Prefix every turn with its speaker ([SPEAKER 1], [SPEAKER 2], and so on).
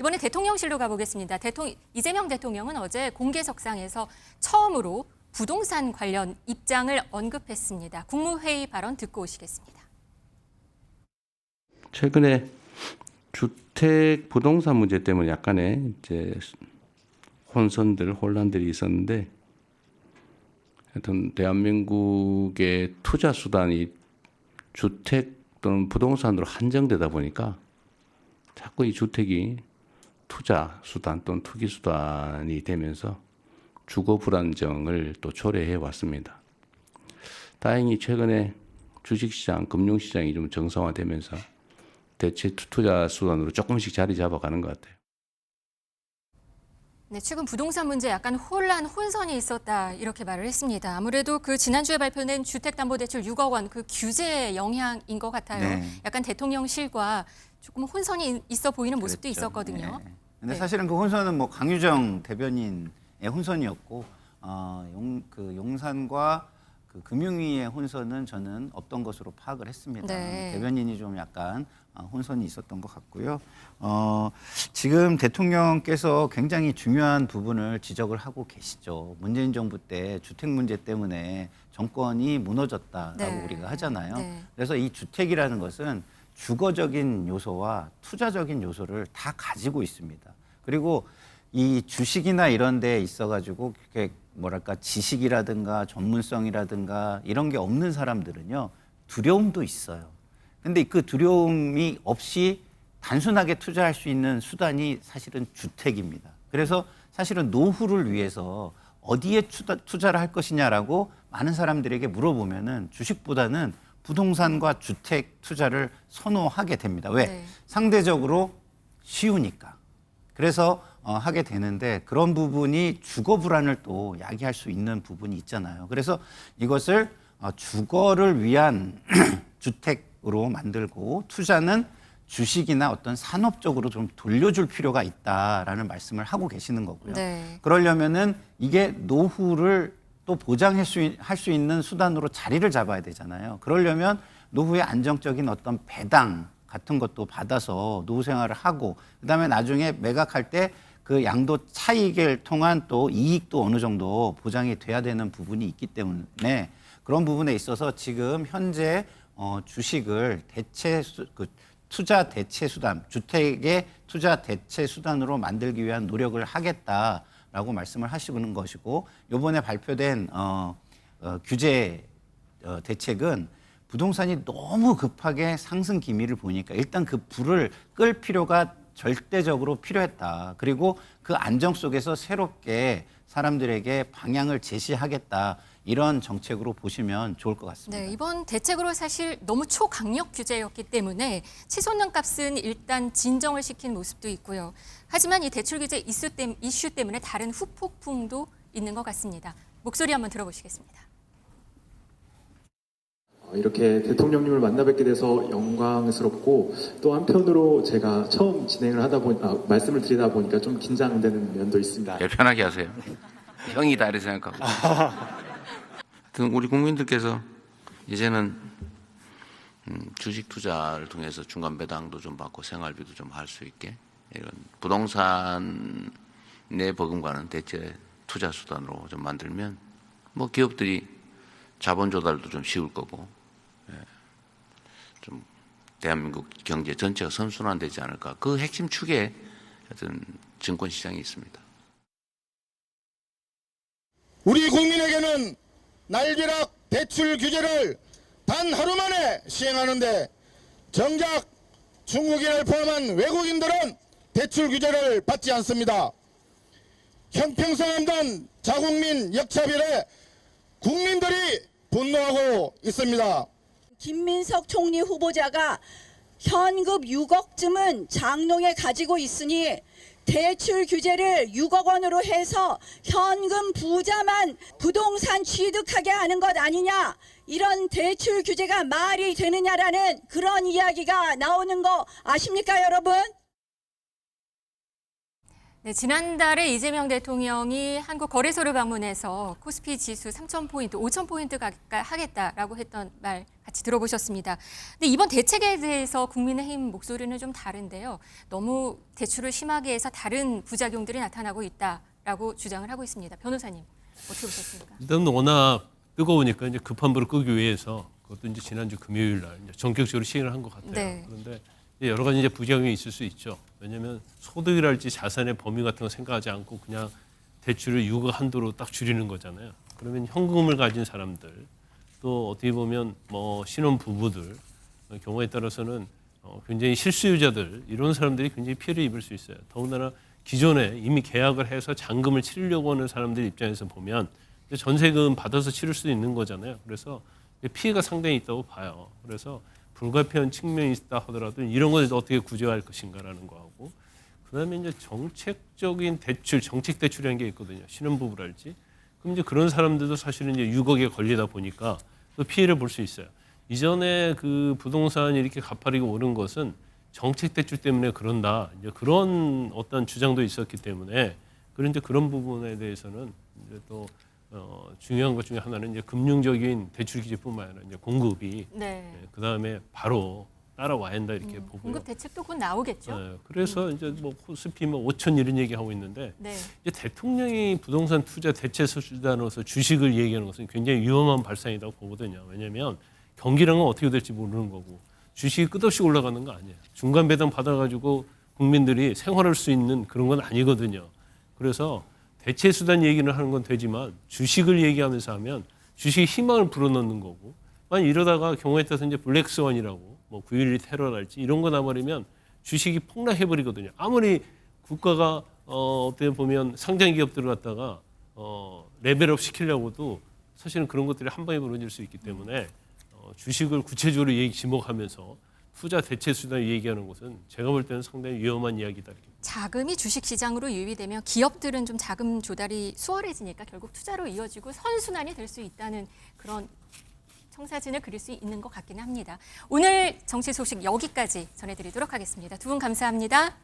[SPEAKER 1] 이번에 대통령실로 가보겠습니다. 이재명 대통령은 어제 공개석상에서 처음으로 부동산 관련 입장을 언급했습니다. 국무회의 발언 듣고 오시겠습니다.
[SPEAKER 2] 최근에 주택 부동산 문제 때문에 약간의 이제 혼란들이 있었는데, 하여튼 대한민국의 투자 수단이 주택 또는 부동산으로 한정되다 보니까 자꾸 이 주택이 투자 수단 또는 투기 수단이 되면서 주거 불안정을 또 초래해 왔습니다. 다행히 최근에 주식시장, 금융시장이 좀 정상화되면서 대체 투자 수단으로 조금씩 자리 잡아가는 것 같아요.
[SPEAKER 1] 네, 최근 부동산 문제 약간 혼선이 있었다 이렇게 말을 했습니다. 아무래도 그 지난주에 발표된 주택담보대출 6억 원 그 규제의 영향인 것 같아요.
[SPEAKER 3] 네.
[SPEAKER 1] 약간 대통령실과 조금 혼선이 있어 보이는 모습도
[SPEAKER 3] 그랬죠.
[SPEAKER 1] 있었거든요.
[SPEAKER 3] 네. 근데
[SPEAKER 1] 네.
[SPEAKER 3] 사실은 그 혼선은 뭐 강유정 대변인의 혼선이었고, 용산과 그 금융위의 혼선은 저는 없던 것으로 파악을 했습니다.
[SPEAKER 1] 네.
[SPEAKER 3] 대변인이 좀 약간 혼선이 있었던 것 같고요. 지금 대통령께서 굉장히 중요한 부분을 지적을 하고 계시죠. 문재인 정부 때 주택 문제 때문에 정권이 무너졌다라고
[SPEAKER 1] 네.
[SPEAKER 3] 우리가 하잖아요.
[SPEAKER 1] 네.
[SPEAKER 3] 그래서 이 주택이라는 것은 주거적인 요소와 투자적인 요소를 다 가지고 있습니다. 그리고 이 주식이나 이런 데에 있어가지고 그렇게 뭐랄까 지식이라든가 전문성이라든가 이런 게 없는 사람들은요, 두려움도 있어요. 근데 그 두려움이 없이 단순하게 투자할 수 있는 수단이 사실은 주택입니다. 그래서 사실은 노후를 위해서 어디에 투자를 할 것이냐라고 많은 사람들에게 물어보면은 주식보다는 부동산과 주택 투자를 선호하게 됩니다. 왜?
[SPEAKER 1] 네.
[SPEAKER 3] 상대적으로 쉬우니까. 그래서 하게 되는데, 그런 부분이 주거 불안을 또 야기할 수 있는 부분이 있잖아요. 그래서 이것을 주거를 위한 주택으로 만들고 투자는 주식이나 어떤 산업적으로 좀 돌려줄 필요가 있다라는 말씀을 하고 계시는 거고요.
[SPEAKER 1] 네.
[SPEAKER 3] 그러려면은 이게 노후를 또 보장할 수 있는 수단으로 자리를 잡아야 되잖아요. 그러려면 노후의 안정적인 어떤 배당 같은 것도 받아서 노후 생활을 하고, 그다음에 나중에 매각할 때 그 양도 차익을 통한 또 이익도 어느 정도 보장이 돼야 되는 부분이 있기 때문에, 그런 부분에 있어서 지금 현재 주식을 투자 대체 수단, 주택의 투자 대체 수단으로 만들기 위한 노력을 하겠다라고 말씀을 하시는 것이고, 이번에 발표된 규제 대책은 부동산이 너무 급하게 상승 기미를 보니까 일단 그 불을 끌 필요가 절대적으로 필요했다. 그리고 그 안정 속에서 새롭게 사람들에게 방향을 제시하겠다. 이런 정책으로 보시면 좋을 것 같습니다.
[SPEAKER 1] 네, 이번 대책으로 사실 너무 초강력 규제였기 때문에 치솟는 값은 일단 진정을 시킨 모습도 있고요. 하지만 이 대출 규제 이슈 때문에 다른 후폭풍도 있는 것 같습니다. 목소리 한번 들어보시겠습니다.
[SPEAKER 4] 이렇게 대통령님을 만나 뵙게 돼서 영광스럽고, 또 한편으로 제가 처음 진행을 말씀을 드리다 보니까 좀 긴장되는 면도 있습니다.
[SPEAKER 2] 편하게 하세요. 형이다 이렇게 생각하고. 하여튼 우리 국민들께서 이제는 주식 투자를 통해서 중간 배당도 좀 받고 생활비도 좀 할 수 있게, 이런 부동산 내 버금가는 대체 투자 수단으로 좀 만들면 뭐 기업들이 자본 조달도 좀 쉬울 거고, 좀 대한민국 경제 전체가 선순환되지 않을까. 그 핵심 축에 하여튼 증권 시장이 있습니다.
[SPEAKER 5] 우리 국민에게는 날벼락 대출 규제를 단 하루 만에 시행하는데, 정작 중국인을 포함한 외국인들은 대출 규제를 받지 않습니다. 형평성 없는 자국민 역차별에 국민들이 분노하고 있습니다.
[SPEAKER 6] 김민석 총리 후보자가 현금 6억쯤은 장롱에 가지고 있으니 대출 규제를 6억 원으로 해서 현금 부자만 부동산 취득하게 하는 것 아니냐, 이런 대출 규제가 말이 되느냐라는 그런 이야기가 나오는 거 아십니까, 여러분?
[SPEAKER 1] 네, 지난달에 이재명 대통령이 한국거래소를 방문해서 코스피 지수 3,000포인트, 5,000포인트 가까이 하겠다라고 했던 말 같이 들어보셨습니다. 근데 이번 대책에 대해서 국민의힘 목소리는 좀 다른데요. 너무 대출을 심하게 해서 다른 부작용들이 나타나고 있다라고 주장을 하고 있습니다. 변호사님, 어떻게 보셨습니까?
[SPEAKER 7] 일단 워낙 뜨거우니까 이제 급한 불을 끄기 위해서 그것도 이제 지난주 금요일 날 이제 전격적으로 시행을 한 것 같아요.
[SPEAKER 1] 네.
[SPEAKER 7] 그런데 이제 여러 가지 이제 부작용이 있을 수 있죠. 왜냐하면 소득이랄지 자산의 범위 같은 거 생각하지 않고 그냥 대출을 유가 한도로 딱 줄이는 거잖아요. 그러면 현금을 가진 사람들 또 어떻게 보면 뭐 신혼 부부들 경우에 따라서는 굉장히 실수요자들 이런 사람들이 굉장히 피해를 입을 수 있어요. 더군다나 기존에 이미 계약을 해서 잔금을 치르려고 하는 사람들 입장에서 보면 전세금 받아서 치를 수도 있는 거잖아요. 그래서 피해가 상당히 있다고 봐요. 그래서 불가피한 측면이 있다 하더라도 이런 걸 어떻게 구제할 것인가라는 거하고 그다음에 이제 정책적인 대출, 정책 대출이라는 게 있거든요. 신혼부부랄지. 그럼 이제 그런 사람들도 사실은 이제 6억에 걸리다 보니까 또 피해를 볼 수 있어요. 이전에 그 부동산이 이렇게 가파르게 오른 것은 정책 대출 때문에 그런다. 이제 그런 어떤 주장도 있었기 때문에 그런데 그런 부분에 대해서는 이제 또 중요한 것 중에 하나는 이제 금융적인 대출 기제뿐만 아니라 이제 공급이
[SPEAKER 1] 네.
[SPEAKER 7] 그 다음에 바로 따라와야 한다 이렇게 보고요.
[SPEAKER 1] 공급 대책도 곧 나오겠죠?
[SPEAKER 7] 네, 그래서 이제 뭐 코스피 뭐 5천 이런 얘기하고 있는데
[SPEAKER 1] 네.
[SPEAKER 7] 이제 대통령이 부동산 투자 대체 수단으로서 주식을 얘기하는 것은 굉장히 위험한 발상이라고 보거든요. 왜냐하면 경기랑은 어떻게 될지 모르는 거고 주식이 끝없이 올라가는 거 아니에요. 중간 배당 받아가지고 국민들이 생활할 수 있는 그런 건 아니거든요. 그래서 대체 수단 얘기를 하는 건 되지만 주식을 얘기하면서 하면 주식에 희망을 불어넣는 거고 만약 이러다가 경우에 따라서 이제 블랙스완이라고 뭐 9.11 테러랄지 이런 거 나버리면 주식이 폭락해버리거든요. 아무리 국가가 어떻게 보면 상장 기업들을 갖다가 레벨업 시키려고도 사실은 그런 것들이 한 방에 무너질 수 있기 때문에 주식을 구체적으로 지목하면서 투자 대체 수단을 얘기하는 것은 제가 볼 때는 상당히 위험한 이야기다. 이렇게.
[SPEAKER 1] 자금이 주식시장으로 유입되면 기업들은 좀 자금 조달이 수월해지니까 결국 투자로 이어지고 선순환이 될 수 있다는 그런 청사진을 그릴 수 있는 것 같긴 합니다. 오늘 정치 소식 여기까지 전해드리도록 하겠습니다. 두 분 감사합니다.